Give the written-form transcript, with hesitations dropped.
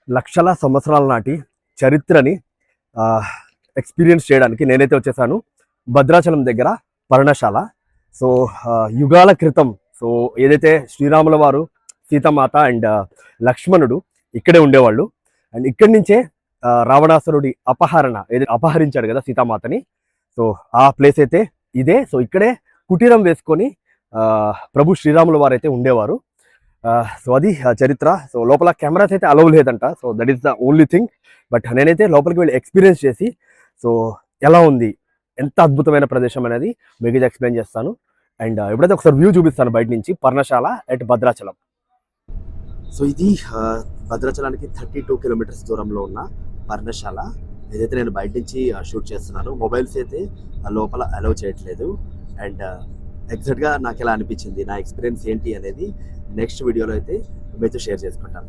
లక్షల సంవత్సరాల నాటి చరిత్రని ఎక్స్పీరియన్స్ చేయడానికి నేనైతే వచ్చేసాను భద్రాచలం దగ్గర పర్ణశాల. సో యుగాల క్రితం సో ఏదైతే శ్రీరాముల వారు, సీతామాత అండ్ లక్ష్మణుడు ఇక్కడే ఉండేవాళ్ళు. అండ్ ఇక్కడి నుంచే రావణాసురుడి అపహరించాడు కదా సీతామాతని. సో ఆ ప్లేస్ అయితే ఇదే. సో ఇక్కడే కుటీరం వేసుకొని ప్రభు శ్రీరాముల వారు అయితే ఉండేవారు. సో అది చరిత్ర. సో లోపల కెమెరాస్ అయితే అలౌ లేదంట. So that is the only thing. But నేనైతే లోపలికి వెళ్ళి ఎక్స్పీరియన్స్ చేసి సో ఎలా ఉంది, ఎంత అద్భుతమైన ప్రదేశం అనేది మీకు ఇది ఎక్స్ప్లెయిన్ చేస్తాను. అండ్ ఎప్పుడైతే ఒకసారి వ్యూ చూపిస్తాను బయట నుంచి, పర్ణశాల ఎట్ భద్రాచలం. సో ఇది భద్రాచలానికి 32 కిలోమీటర్స్ దూరంలో ఉన్న పర్ణశాల. ఏదైతే నేను బయట నుంచి షూట్ చేస్తున్నాను, మొబైల్స్ అయితే లోపల అలౌ చేయట్లేదు. అండ్ ఎగ్జాక్ట్గా నాకు ఎలా అనిపించింది, నా ఎక్స్పీరియన్స్ ఏంటి అనేది నెక్స్ట్ వీడియోలో అయితే మీతో షేర్ చేసుకుంటాను.